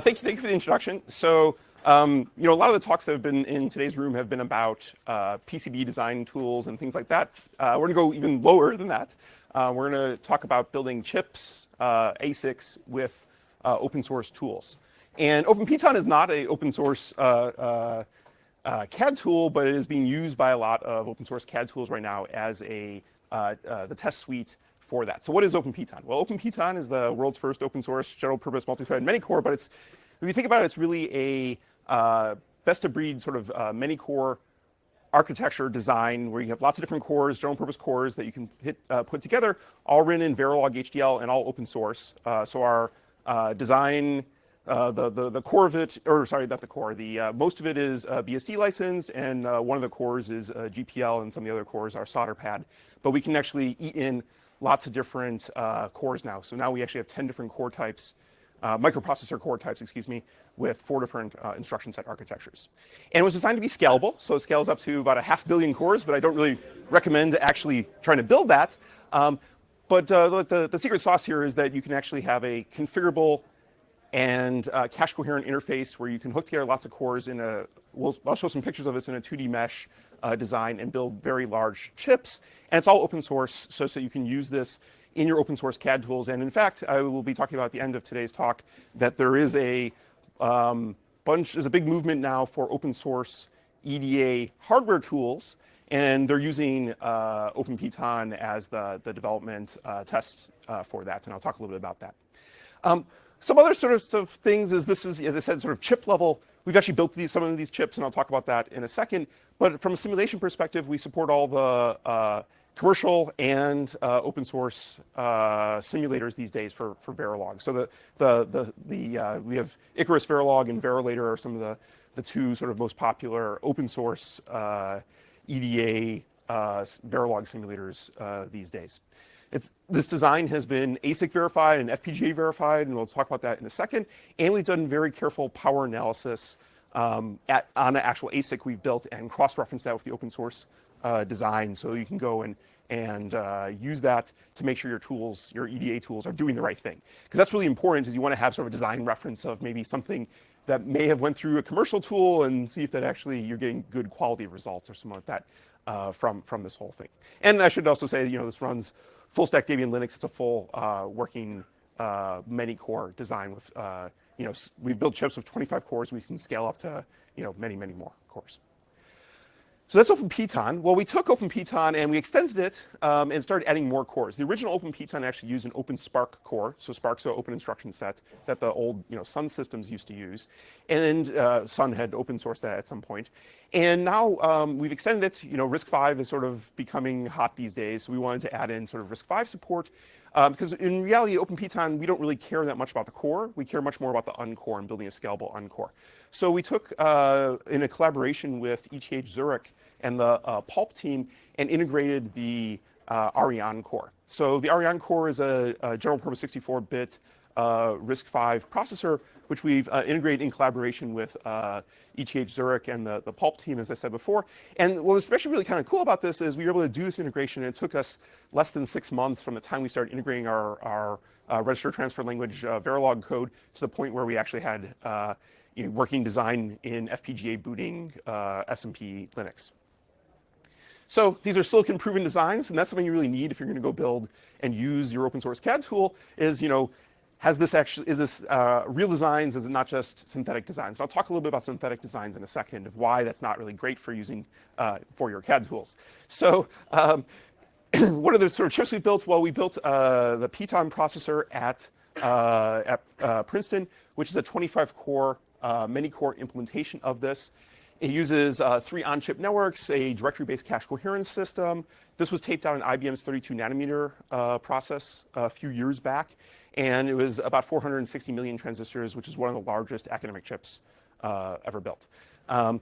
Thank you for the introduction. So, a lot of the talks that have been in today's room have been about PCB design tools and things like that. We're going to go even lower than that. We're going to talk about building chips, ASICs, with open source tools. And OpenPiton is not an open source CAD tool, but it is being used by a lot of open source CAD tools right now as the test suite for that. So what is OpenPiton? Well, OpenPiton is the world's first open source general purpose multi-threaded many-core, but if you think about it, it's really a best of breed sort of many-core architecture design where you have lots of different cores, general purpose cores that you can put together, all written in Verilog HDL and all open source. So our design, the core of it, or sorry, not the core, most of it is BSD licensed, and one of the cores is GPL, and some of the other cores are solder pad. But we can actually eat in lots of different cores now. So now we actually have 10 different core types, microprocessor core types, excuse me, with 4 different instruction set architectures. And it was designed to be scalable, so it scales up to about 500 million cores, but I don't really recommend actually trying to build that. But the secret sauce here is that you can actually have a configurable and cache coherent interface where you can hook together lots of cores in I'll show some pictures of this in a 2D mesh design and build very large chips. And it's all open source, so you can use this in your open source CAD tools. And in fact, I will be talking about at the end of today's talk that there is there's a big movement now for open source EDA hardware tools, and they're using OpenPiton as the development test for that. And I'll talk a little bit about that. Some other sort of things is this is, as I said, sort of chip level. We've actually built some of these chips, and I'll talk about that in a second. But from a simulation perspective, we support all the commercial and open source simulators these days for Verilog. So we have Icarus Verilog and Verilator are some of the two sort of most popular open source EDA Verilog simulators these days. This design has been ASIC verified and FPGA verified, and we'll talk about that in a second. And we've done very careful power analysis on the actual ASIC we've built and cross-reference that with the open source design, so you can go and use that to make sure your EDA tools are doing the right thing. Because that's really important, is you want to have sort of a design reference of maybe something that may have went through a commercial tool and see if that actually you're getting good quality results or something like that from this whole thing. And I should also say, this runs full stack Debian Linux. It's a full working many-core design with, we've built chips with 25 cores. We can scale up to, many, many more cores. So that's OpenPiton. Well, we took OpenPiton and we extended it and started adding more cores. The original OpenPiton actually used an OpenSpark core. So Spark's an open instruction set that the old Sun systems used to use. And Sun had open sourced that at some point. And now we've extended it. RISC-V is sort of becoming hot these days. So we wanted to add in sort of RISC-V support. Because in reality, OpenPiton, we don't really care that much about the core. We care much more about the uncore and building a scalable uncore. So we took, in a collaboration with ETH Zurich and the Pulp team, and integrated the Ariane core. So the Ariane core is a general purpose 64-bit RISC-V processor, which we've integrated in collaboration with ETH Zurich and the Pulp team, as I said before. And what was especially really kind of cool about this is we were able to do this integration, and it took us less than 6 months from the time we started integrating our register transfer language Verilog code to the point where we actually had working design in FPGA booting SMP Linux. So these are silicon-proven designs, and that's something you really need if you're going to go build and use your open source CAD tool. Is is this real designs? Is it not just synthetic designs? And I'll talk a little bit about synthetic designs in a second of why that's not really great for using for your CAD tools. So what are the sort of chips we built? Well, we built the Piton processor at Princeton, which is a 25-core many-core implementation of this. It uses 3 on-chip networks, a directory-based cache coherence system. This was taped out in IBM's 32-nanometer process a few years back, and it was about 460 million transistors, which is one of the largest academic chips ever built. At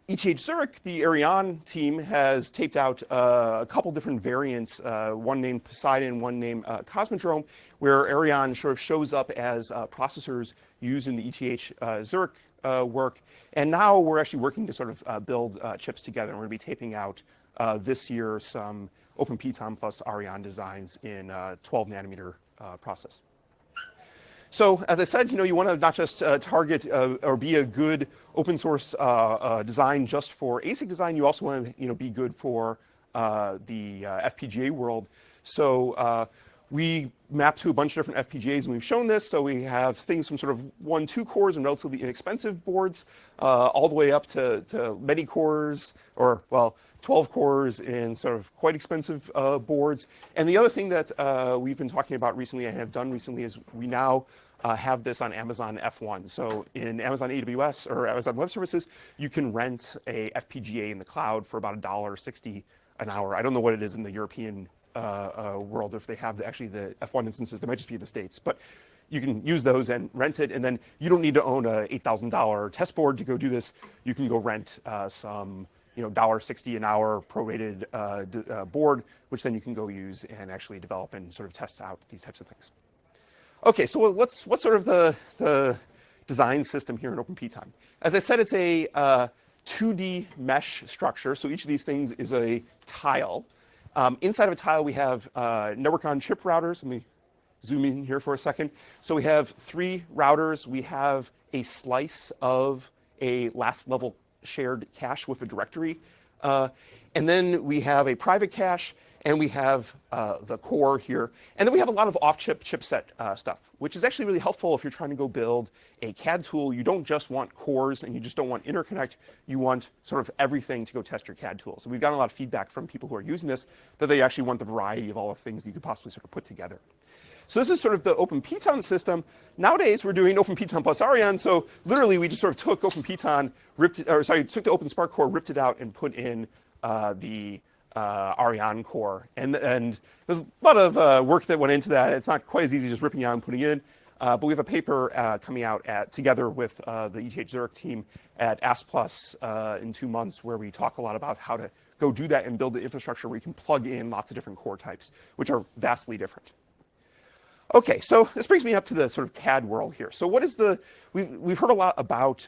ETH Zurich, the Ariane team has taped out a couple different variants, one named Poseidon, one named Cosmodrome, where Ariane sort of shows up as processors used in the ETH Zurich work. And now we're actually working to sort of build chips together. And we're going to be taping out this year some OpenPiton plus Ariane designs in 12 nanometer process. So as I said, you want to not just target or be a good open source design just for ASIC design. You also want to be good for the FPGA world. So we map to a bunch of different FPGAs, and we've shown this. So we have things from sort of 1, 2 cores and relatively inexpensive boards, all the way up to many cores, or well, 12 cores in sort of quite expensive boards. And the other thing that we've been talking about recently, and have done recently, is we now have this on Amazon F1. So in Amazon AWS or Amazon Web Services, you can rent a FPGA in the cloud for about $1.60 an hour. I don't know what it is in the European world, if they have actually the F1 instances. They might just be in the States, but you can use those and rent it, and then you don't need to own a $8,000 test board to go do this. You can go rent some $1.60 an hour prorated board, which then you can go use and actually develop and sort of test out these types of things. Okay, so what's sort of the design system here in OpenPiton? As I said, it's a 2D mesh structure. So each of these things is a tile. Inside of a tile, we have network on chip routers. Let me zoom in here for a second. So we have 3 routers. We have a slice of a last level shared cache with a directory. And then we have a private cache, and we have the core here. And then we have a lot of off-chip chipset stuff, which is actually really helpful if you're trying to go build a CAD tool. You don't just want cores, and you just don't want interconnect. You want sort of everything to go test your CAD tool. So we've gotten a lot of feedback from people who are using this that they actually want the variety of all the things that you could possibly sort of put together. So this is sort of the OpenPiton system. Nowadays, we're doing OpenPiton plus Arion. So literally, we just sort of took OpenPiton, took the OpenSpark core, ripped it out, and put in the Arion core. And there's a lot of work that went into that. It's not quite as easy just ripping it out and putting it in. But we have a paper coming out together with the ETH Zurich team at ASP+ in 2 months, where we talk a lot about how to go do that and build the infrastructure where you can plug in lots of different core types, which are vastly different. Okay, so this brings me up to the sort of CAD world here. So what is we've heard a lot about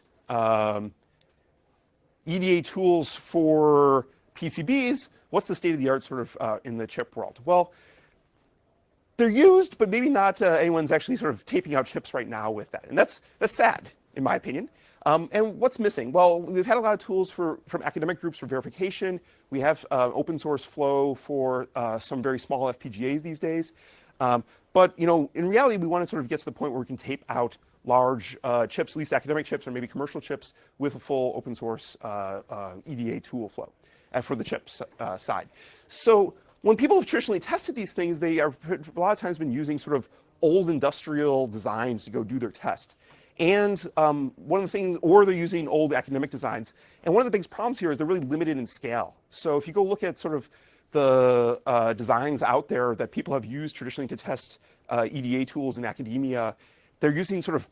EDA tools for PCBs. What's the state of the art sort of in the chip world? Well, they're used, but maybe not anyone's actually sort of taping out chips right now with that. And that's sad, in my opinion. And what's missing? Well, we've had a lot of tools from academic groups for verification. We have open source flow for some very small FPGAs these days. But in reality, we want to sort of get to the point where we can tape out large chips, at least academic chips or maybe commercial chips, with a full open source EDA tool flow for the chips side. So when people have traditionally tested these things, they are a lot of times been using sort of old industrial designs to go do their test. And one of the things, or they're using old academic designs. And one of the biggest problems here is they're really limited in scale. So if you go look at sort of the designs out there that people have used traditionally to test EDA tools in academia, they're using sort of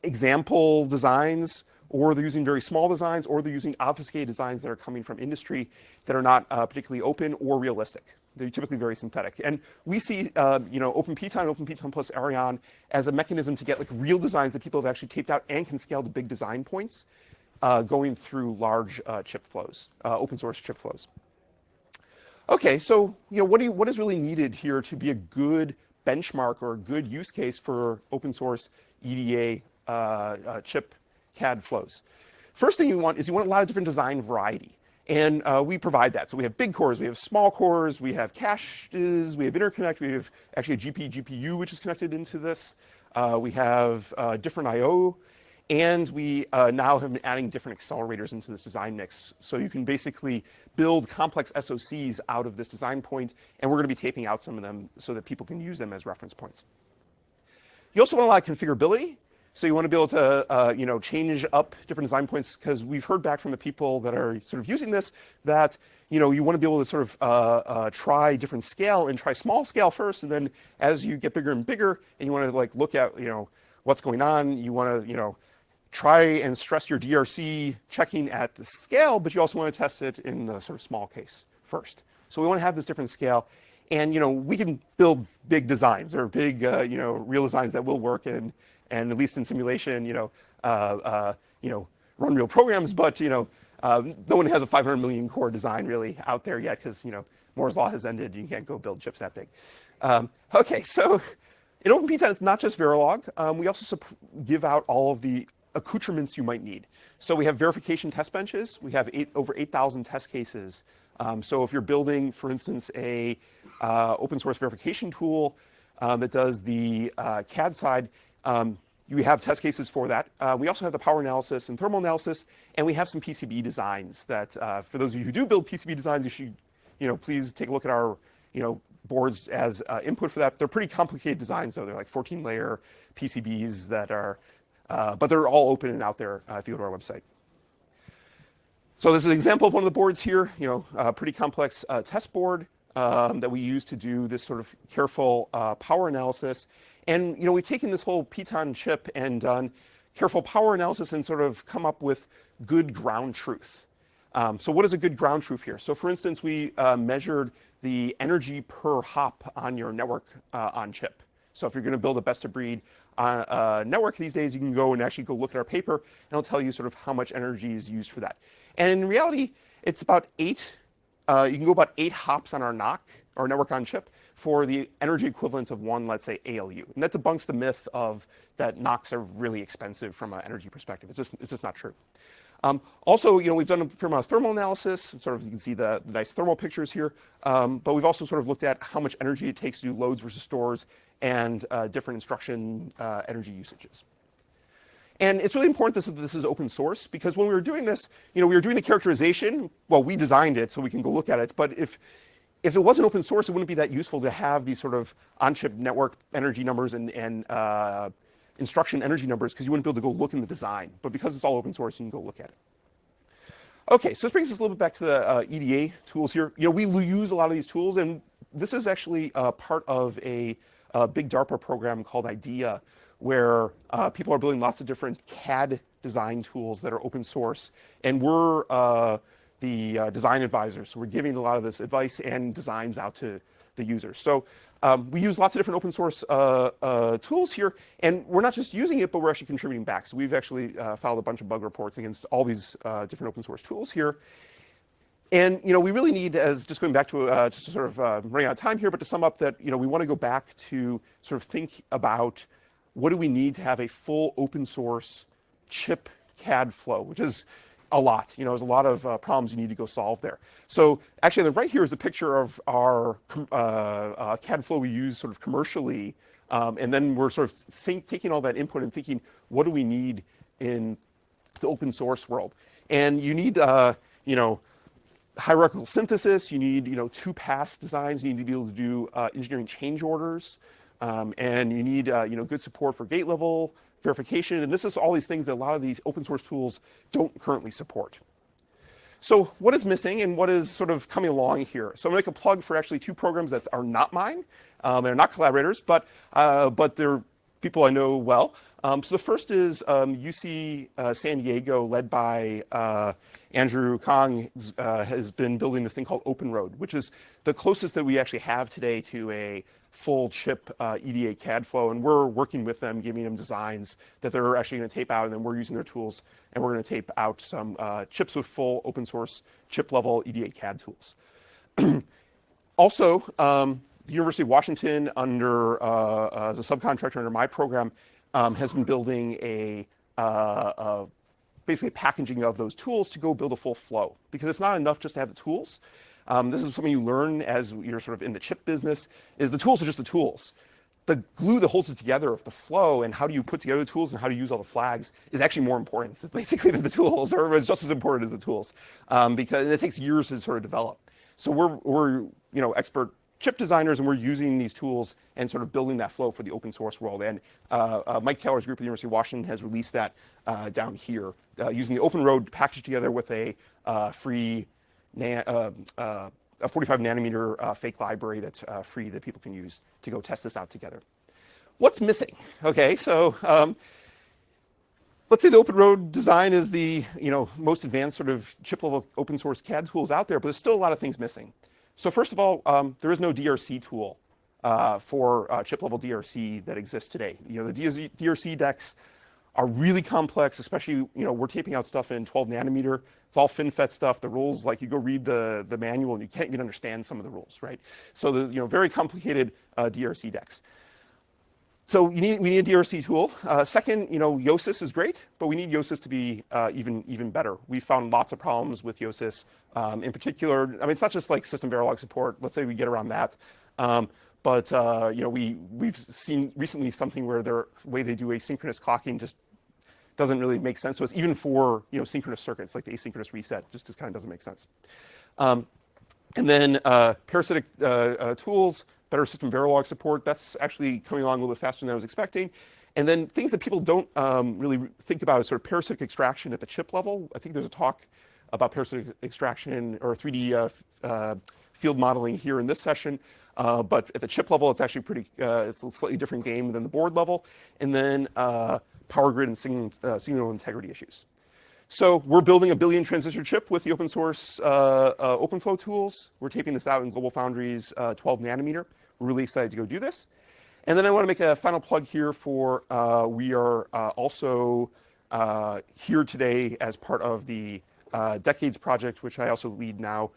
example designs, or they're using very small designs, or they're using obfuscated designs that are coming from industry that are not particularly open or realistic. They're typically very synthetic. And we see OpenPiton, OpenPiton plus Arion as a mechanism to get like real designs that people have actually taped out and can scale to big design points going through large chip flows, open source chip flows. Okay, so what is really needed here to be a good benchmark or a good use case for open source EDA chip CAD flows? First thing you want a lot of different design variety. And we provide that. So we have big cores, we have small cores, we have caches, we have interconnect, we have actually a GPU, which is connected into this. We have different I/O, and we now have been adding different accelerators into this design mix. So you can basically build complex SoCs out of this design point, and we're going to be taping out some of them so that people can use them as reference points. You also want a lot of configurability. So you want to be able to change up different design points, because we've heard back from the people that are sort of using this that you want to be able to sort of try different scale and try small scale first, and then as you get bigger and bigger and you want to like look at what's going on, you want to try and stress your DRC checking at the scale, but you also want to test it in the sort of small case first. So we want to have this different scale. And we can build big designs or big real designs that will work and at least in simulation, run real programs. But no one has a 500 million core design really out there yet, because Moore's law has ended. You can't go build chips that big. Okay, so In OpenPiton, it's not just Verilog. We also give out all of the accoutrements you might need. So we have verification test benches. We have over 8,000 test cases. So if you're building, for instance, a open source verification tool that does the CAD side, you have test cases for that. We also have the power analysis and thermal analysis, and we have some PCB designs that, for those of you who do build PCB designs, you should, please take a look at our, boards as input for that. They're pretty complicated designs, though. They're like 14-layer PCBs that are, but they're all open and out there if you go to our website. So this is an example of one of the boards here, a pretty complex test board that we use to do this sort of careful power analysis. And we've taken this whole Piton chip and done careful power analysis and sort of come up with good ground truth. So what is a good ground truth here? So for instance, we measured the energy per hop on your network on chip. So if you're going to build a best of breed network these days, you can go and actually go look at our paper, and it'll tell you sort of how much energy is used for that. And in reality, it's about 8. You can go about 8 hops on our NOC, or network on chip, for the energy equivalent of one, let's say, ALU. And that debunks the myth of that NOCs are really expensive from an energy perspective. It's just not true. Also, we've done a fair amount of thermal analysis. Sort of, you can see the nice thermal pictures here. But we've also sort of looked at how much energy it takes to do loads versus stores and different instruction energy usages. And it's really important that this is open source, because when we were doing this, we were doing the characterization. Well, we designed it so we can go look at it. But if it wasn't open source, it wouldn't be that useful to have these sort of on-chip network energy numbers and instruction energy numbers, because you wouldn't be able to go look in the design. But because it's all open source, you can go look at it. Okay, so this brings us a little bit back to the EDA tools here. We use a lot of these tools, and this is actually part of a big DARPA program called IDEA, where people are building lots of different CAD design tools that are open source. And we're the design advisors, so we're giving a lot of this advice and designs out to the users. So we use lots of different open source tools here, and we're not just using it, but we're actually contributing back. So we've actually filed a bunch of bug reports against all these different open source tools here. And we really need, as just going back to just to sort of running out of time here, but to sum up that we want to go back to sort of think about what do we need to have a full open source chip CAD flow, which is a lot. There's a lot of problems you need to go solve there. So actually, on the right here is a picture of our CAD flow we use sort of commercially, and then we're sort of taking all that input and thinking, what do we need in the open source world? And you need, hierarchical synthesis. You need, 2-pass designs. You need to be able to do engineering change orders, and you need, good support for gate level verification. And this is all these things that a lot of these open source tools don't currently support. So what is missing and what is sort of coming along here? So I'm going to make a plug for actually 2 programs that are not mine. They're not collaborators, but they're people I know well. So the first is UC San Diego, led by Andrew Kong, has been building this thing called OpenRoad, which is the closest that we actually have today to a full chip EDA CAD flow. And we're working with them, giving them designs that they're actually going to tape out, and then we're using their tools, and we're going to tape out some chips with full open source chip level EDA CAD tools. Also, the University of Washington, as a subcontractor under my program, has been building basically packaging of those tools to go build a full flow, because it's not enough just to have the tools. This is something you learn as you're sort of in the chip business, is the tools are just the tools. The glue that holds it together of the flow and how do you put together the tools and how to use all the flags is actually more important, basically, than the tools, or it's just as important as the tools, because it takes years to sort of develop. So we're expert chip designers, and we're using these tools and sort of building that flow for the open source world. And Mike Taylor's group at the University of Washington has released that down here, using the OpenRoad packaged together with a free a 45 nanometer fake library that's free that people can use to go test this out together. What's missing? Okay, so let's say the OpenRoad design is the most advanced sort of chip level open source CAD tools out there, but there's still a lot of things missing. So first of all, there is no DRC tool for chip level DRC that exists today. The DRC decks are really complex, especially, we're taping out stuff in 12 nanometer. It's all FinFET stuff. The rules, like you go read the manual and you can't even understand some of the rules, right? So the very complicated DRC decks. So we need a DRC tool. Second, Yosis is great, but we need Yosis to be even better. We found lots of problems with Yosis. In particular, I mean, it's not just like system Verilog support. Let's say we get around that. But we've seen recently something where the way they do asynchronous clocking just doesn't really make sense to us, even for synchronous circuits like the asynchronous reset. Just kind of doesn't make sense. And then parasitic tools, better system Verilog support. That's actually coming along a little bit faster than I was expecting. And then things that people don't really think about is sort of parasitic extraction at the chip level. I think there's a talk about parasitic extraction or 3D field modeling here in this session. But at the chip level, it's actually it's a slightly different game than the board level. And then power grid and signal integrity issues. So we're building a billion transistor chip with the open source OpenFlow tools. We're taping this out in GlobalFoundries 12 nanometer. We're really excited to go do this. And then I want to make a final plug here for we are also here today as part of the Decades project, which I also lead now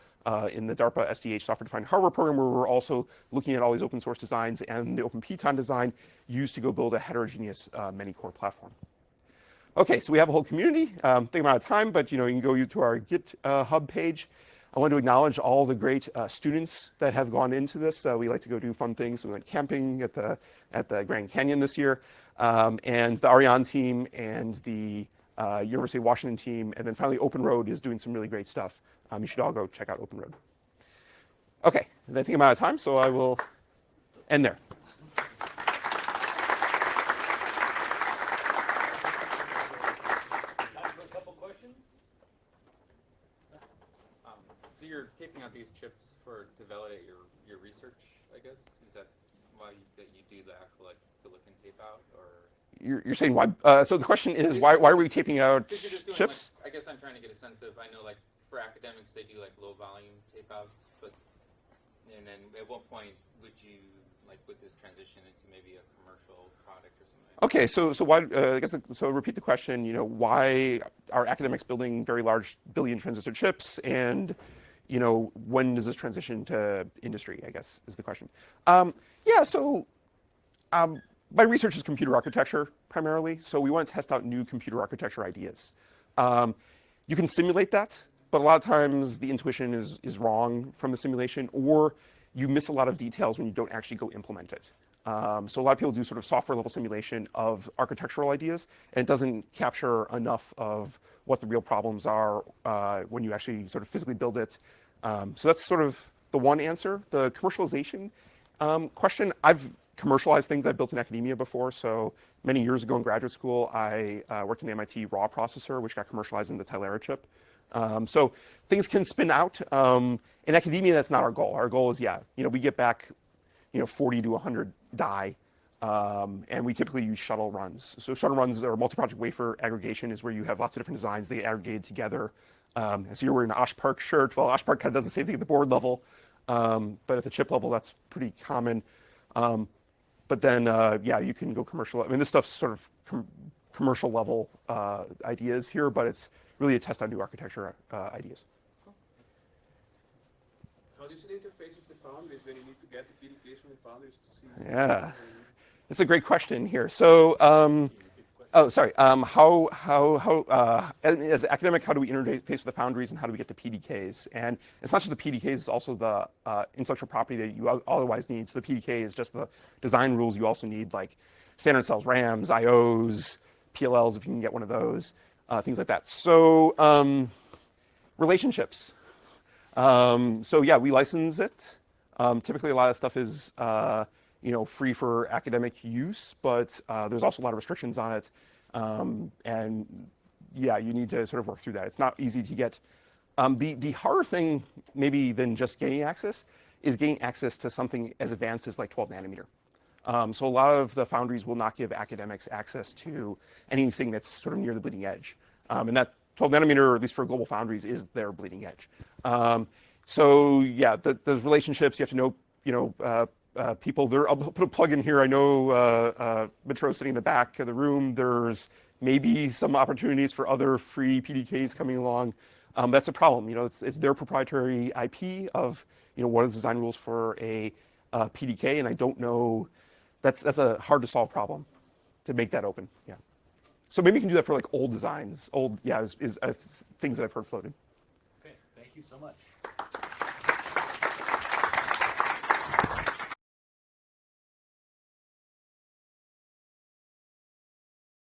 in the DARPA SDH software-defined hardware program, where we're also looking at all these open source designs and the OpenPiton design used to go build a heterogeneous many-core platform. Okay, so we have a whole community. Think about time, but you can go to our GitHub page. I want to acknowledge all the great students that have gone into this. We like to go do fun things. We went camping at the Grand Canyon this year, and the Ariane team and the University of Washington team, and then finally Open Road is doing some really great stuff. You should all go check out Open Road. Okay, I think I'm out of time, so I will end there. So you're taping out these chips to validate your research, I guess? Is that why that you do the actual silicon tape out, or? You're saying why? So the question is why are we taping out chips? I guess I'm trying to get a sense of. I know for academics they do low volume tape outs, and then at what point would you would this transition into maybe a commercial product or something? Okay, so why? I guess so. Repeat the question. Why are academics building very large billion transistor chips, and when does this transition to industry? I guess is the question. My research is computer architecture primarily, so we want to test out new computer architecture ideas. You can simulate that, but a lot of times the intuition is wrong from the simulation, or you miss a lot of details when you don't actually go implement it. So a lot of people do sort of software level simulation of architectural ideas, and it doesn't capture enough of what the real problems are when you actually sort of physically build it. So that's sort of the one answer. The commercialization question, I've commercialized things I've built in academia before. So many years ago in graduate school, I worked in the MIT raw processor, which got commercialized in the Tylera chip. So things can spin out. In academia, that's not our goal. Our goal is, we get back 40 to 100 die, and we typically use shuttle runs. So shuttle runs or multi-project wafer aggregation is where you have lots of different designs. They get aggregated together. So you're wearing an Osh Park shirt. Well, Osh Park kind of does the same thing at the board level, but at the chip level, that's pretty common. But then, you can go commercial. I mean, this stuff's sort of commercial level ideas here, but it's really a test on new architecture ideas. How do you see the interface with the foundries when you need to get the PDKs from the foundries to see? Yeah, it's a great question here. So, as an academic, how do we interface with the foundries, and how do we get the PDKs? And it's not just the PDKs; it's also the intellectual property that you otherwise need. So the PDK is just the design rules. You also need standard cells, RAMs, IOs, PLLs if you can get one of those, things like that. So relationships. We license it. Typically, a lot of stuff is free for academic use, but there's also a lot of restrictions on it. You need to sort of work through that. It's not easy to get. The harder thing, maybe than just getting access, is getting access to something as advanced as 12 nanometer. So a lot of the foundries will not give academics access to anything that's sort of near the bleeding edge. And that 12 nanometer, at least for global foundries, is their bleeding edge. Those relationships, you have to know, people there. I'll put a plug in here. I know Metro's sitting in the back of the room. There's maybe some opportunities for other free PDKs coming along. That's a problem. It's their proprietary IP of what are the design rules for a PDK, and I don't know That's a hard to solve problem to make that open. Yeah. So maybe you can do that for like old designs. Old, yeah, is things that I've heard floated. Okay, thank you so much.